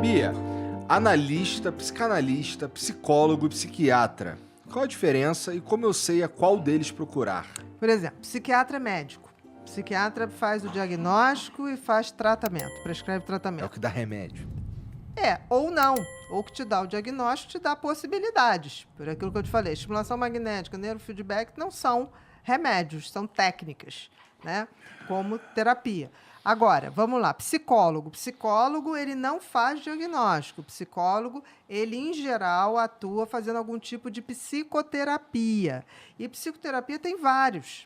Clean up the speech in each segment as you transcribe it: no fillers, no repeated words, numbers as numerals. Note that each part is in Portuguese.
Bia, analista, psicanalista, psicólogo e psiquiatra. Qual a diferença e como eu sei a qual deles procurar? Por exemplo, psiquiatra é médico. Psiquiatra faz o diagnóstico e faz tratamento, prescreve É o tratamento. que dá remédio. Ou não. Ou que te dá o diagnóstico, te dá possibilidades. Por aquilo que eu te falei, estimulação magnética, neurofeedback não são remédios, são técnicas, né? Como terapia. Agora, vamos lá, psicólogo. Psicólogo, ele não faz diagnóstico. Psicólogo, ele, em geral, atua fazendo algum tipo de psicoterapia. E psicoterapia tem várias.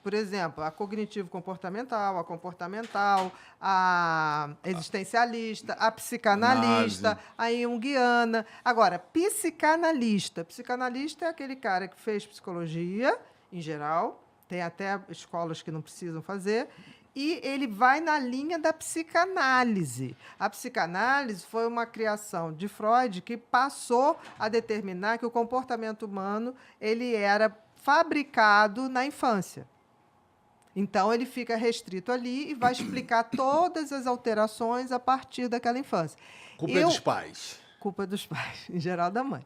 Por exemplo, a cognitivo-comportamental, a comportamental, a existencialista, a psicanalista, a junguiana. Agora, psicanalista. Psicanalista é aquele cara que fez psicologia, em geral, tem até escolas que não precisam fazer, e ele vai na linha da psicanálise. A psicanálise foi uma criação de Freud que passou a determinar que o comportamento humano ele era fabricado na infância. Então, ele fica restrito ali e vai explicar todas as alterações a partir daquela infância. Culpa é dos pais. Culpa dos pais, em geral da mãe.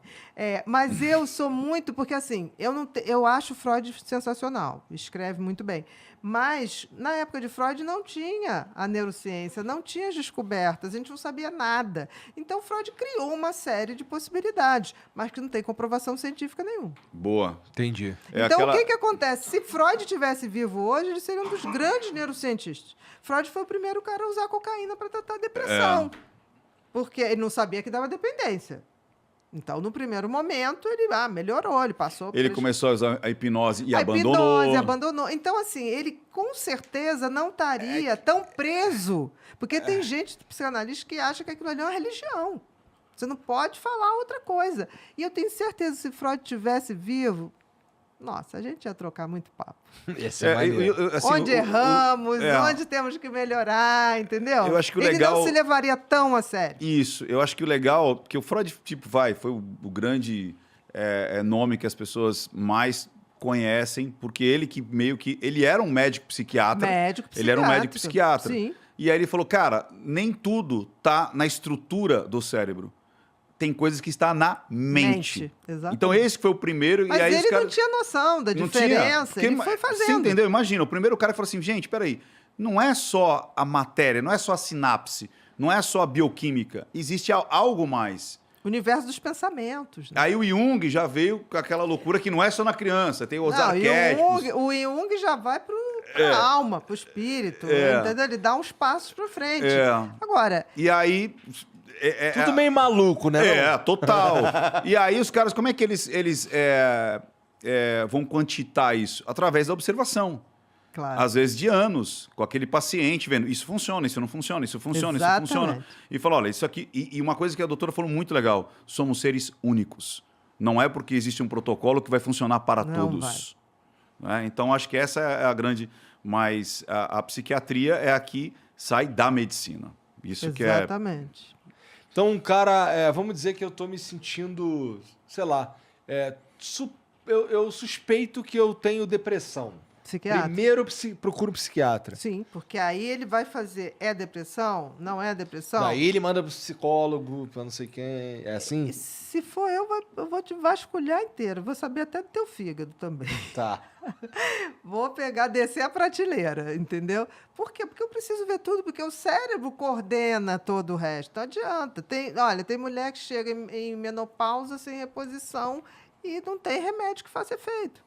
Mas eu sou muito... Porque, assim, eu acho Freud sensacional, escreve muito bem. Mas, na época de Freud, não tinha a neurociência, não tinha as descobertas, a gente não sabia nada. Então, Freud criou uma série de possibilidades, mas que não tem comprovação científica nenhuma. Boa. Entendi. Então, o que acontece? Se Freud tivesse vivo hoje, ele seria um dos grandes neurocientistas. Freud foi o primeiro cara a usar cocaína para tratar depressão. Porque ele não sabia que dava dependência. Então, no primeiro momento, ele melhorou, ele passou... Ele começou a usar a hipnose e a abandonou. hipnose, abandonou. Então, assim, ele com certeza não estaria tão preso. Porque tem gente, psicanalista, que acha que aquilo ali é uma religião. Você não pode falar outra coisa. E eu tenho certeza que se Freud tivesse vivo... Nossa, a gente ia trocar muito papo. Esse é maneiro. Assim, onde erramos, onde temos que melhorar, entendeu? Eu acho que o Ele legal... não se levaria tão a sério. Isso, eu acho que o legal... Porque o Freud, foi o grande nome que as pessoas mais conhecem, porque ele que meio que... Ele era um médico psiquiatra. Ele era um médico psiquiatra. Sim. E aí ele falou, cara, nem tudo tá na estrutura do cérebro. Tem coisas que está na mente. Exatamente. Então esse foi o primeiro. Mas e aí ele não tinha noção da diferença, ele foi fazendo. Você entendeu? Imagina, o primeiro cara falou assim, gente, peraí, não é só a matéria, não é só a sinapse, não é só a bioquímica, existe algo mais. O universo dos pensamentos. Né? Aí o Jung já veio com aquela loucura que não é só na criança, tem os arquétipos. O Jung já vai para a alma, para o espírito, entendeu? Ele dá uns passos para frente. Agora... E aí... Tudo meio maluco, né? Total. E aí os caras, como é que eles vão quantitar isso? Através da observação. Claro. Às vezes de anos, com aquele paciente, vendo isso funciona, isso não funciona, isso funciona, Exatamente. isso funciona. E fala, olha, isso aqui... E uma coisa que a doutora falou muito legal, somos seres únicos. Não é porque existe um protocolo que vai funcionar para todos. Então, acho que essa é a grande... Mas a psiquiatria é a que sai da medicina. Isso que é... Exatamente. Então, um cara, vamos dizer que eu tô me sentindo, sei lá, eu suspeito que eu tenho depressão. Psiquiatra? Primeiro procuro um psiquiatra. Sim, porque aí ele vai fazer, depressão? Não é depressão? Daí ele manda pro psicólogo, pra não sei quem, é assim? E se for eu vou te vasculhar inteiro, vou saber até do teu fígado também. Tá. Vou descer a prateleira, entendeu? Por quê? Porque eu preciso ver tudo, porque o cérebro coordena todo o resto. Não adianta. Tem mulher que chega em menopausa sem reposição e não tem remédio que faça efeito.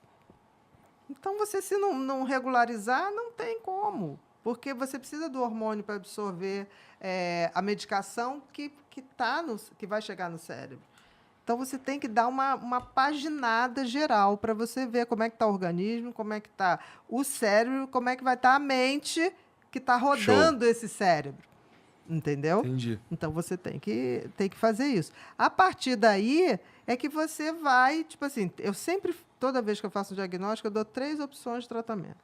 Então, você se não regularizar, não tem como. Porque você precisa do hormônio para absorver a medicação que vai chegar no cérebro. Então, você tem que dar uma paginada geral para você ver como é que está o organismo, como é que está o cérebro, como é que vai estar a mente que está rodando esse cérebro. Entendeu? Entendi. Então, você tem que fazer isso. A partir daí, é que você vai... Tipo assim, toda vez que eu faço um diagnóstico, eu dou 3 opções de tratamento.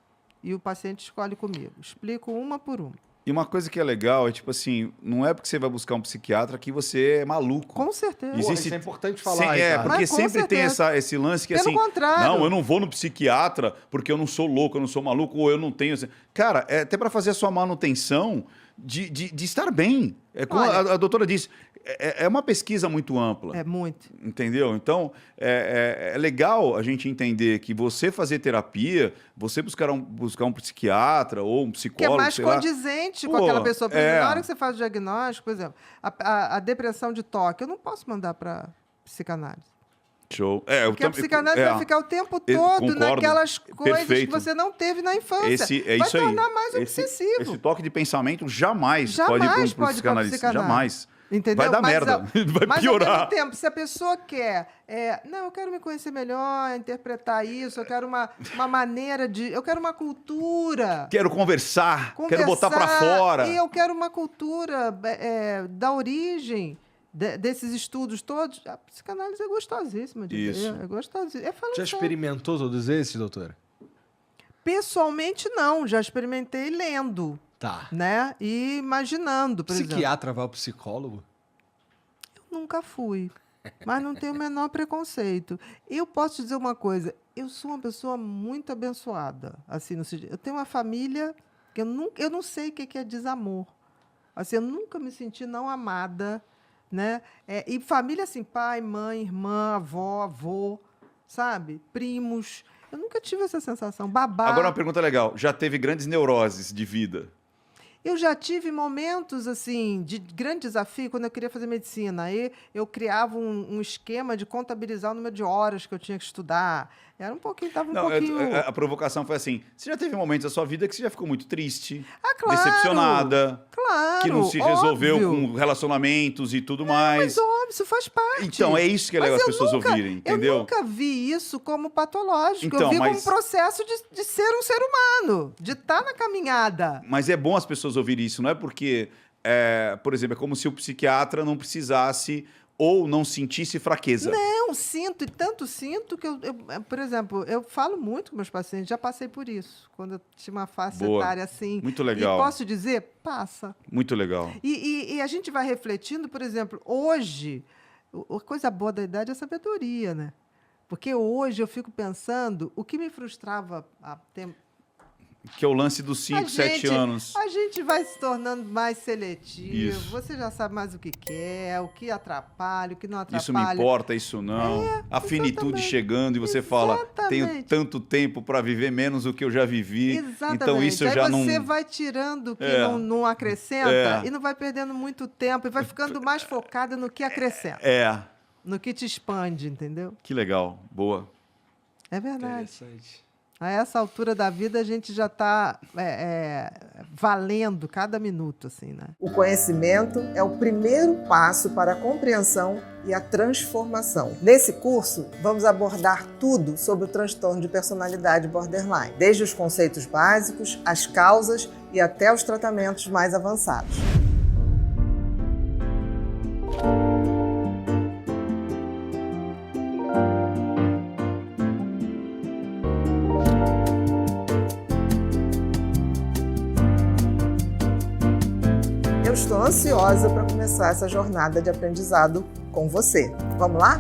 E o paciente escolhe comigo. Explico uma por uma. E uma coisa que é legal é, tipo assim, não é porque você vai buscar um psiquiatra que você é maluco. Com certeza. Isso é importante falar, porque Mas, com sempre tem certeza. esse lance que Pelo assim... contrário. Não, eu não vou no psiquiatra porque eu não sou louco, eu não sou maluco, ou eu não tenho... Cara, até para fazer a sua manutenção, de estar bem. Como Olha, a doutora disse, é uma pesquisa muito ampla. É muito. Entendeu? Então, é legal a gente entender que você fazer terapia, você buscar um psiquiatra ou um Que é psicólogo, mais sei lá. condizente com Pô, aquela pessoa. Por exemplo, é. na hora que você faz o diagnóstico, por exemplo, a depressão de toque, eu não posso mandar para psicanálise. Show. Porque a psicanálise vai ficar o tempo todo concordo. naquelas coisas Perfeito. que você não teve na infância. É vai isso aí. tornar mais obsessivo. Esse toque de pensamento jamais Jamais pode ir para um pode ir pra psicanalista. psicanálise. Jamais. Entendeu? Vai dar merda. Vai mas piorar. ao mesmo tempo, se a pessoa quer... não, eu quero me conhecer melhor, interpretar isso, eu quero uma maneira de... Eu quero uma cultura. Quero conversar, quero botar para fora. E eu quero uma cultura da origem desses estudos todos. A psicanálise é gostosíssima de Isso. ver. É gostosíssima. Já experimentou todos esses, doutora? Pessoalmente, não. Já experimentei lendo, Tá. né? E imaginando, por exemplo. Psiquiatra vai ao psicólogo? Nunca fui, mas não tenho o menor preconceito. Eu posso te dizer uma coisa, eu sou uma pessoa muito abençoada, assim, eu tenho uma família que eu não sei o que é desamor. Assim, eu nunca me senti não amada, né? E família assim, pai, mãe, irmã, avó, avô, sabe? Primos. Eu nunca tive essa sensação. Babá. Agora uma pergunta legal. Já teve grandes neuroses de vida? Eu já tive momentos assim de grande desafio quando eu queria fazer medicina. Aí eu criava um esquema de contabilizar o número de horas que eu tinha que estudar. Era um pouquinho, estava um pouquinho. A provocação foi assim: você já teve momentos da sua vida que você já ficou muito triste, Claro, decepcionada, claro, que não se resolveu óbvio. com relacionamentos e tudo mais. Mas óbvio, isso faz parte. Então, é isso que é legal as pessoas ouvirem, entendeu? Eu nunca vi isso como patológico. Então, eu vi como um mas- processo de ser um ser humano, de estar na caminhada. Mas é bom as pessoas ouvirem isso, não é porque, por exemplo, é como se o psiquiatra não precisasse ou não sentisse fraqueza. Não, sinto, e tanto sinto que por exemplo, eu falo muito com meus pacientes, já passei por isso, quando eu tinha uma faixa Boa. etária assim. Muito legal. E posso dizer, passa. Muito legal. E a gente vai refletindo, por exemplo, hoje, a coisa boa da idade é a sabedoria, né? Porque hoje eu fico pensando, o que me frustrava há tempo. Que é o lance dos 5, 7 anos. A gente vai se tornando mais seletivo. Isso. Você já sabe mais o que quer, o que atrapalha, o que não atrapalha. Isso me importa, isso não. A finitude exatamente. chegando e você fala, tenho Exatamente. tanto tempo para viver menos do que eu já vivi. Exatamente. Então isso Aí já você não... vai tirando o que não acrescenta e não vai perdendo muito tempo e vai ficando mais focada no que acrescenta, no que te expande, entendeu? Que legal. Boa. É verdade. Interessante. A essa altura da vida, a gente já está valendo cada minuto, assim, né? O conhecimento é o primeiro passo para a compreensão e a transformação. Nesse curso, vamos abordar tudo sobre o transtorno de personalidade borderline, desde os conceitos básicos, as causas e até os tratamentos mais avançados. Eu estou ansiosa para começar essa jornada de aprendizado com você. Vamos lá?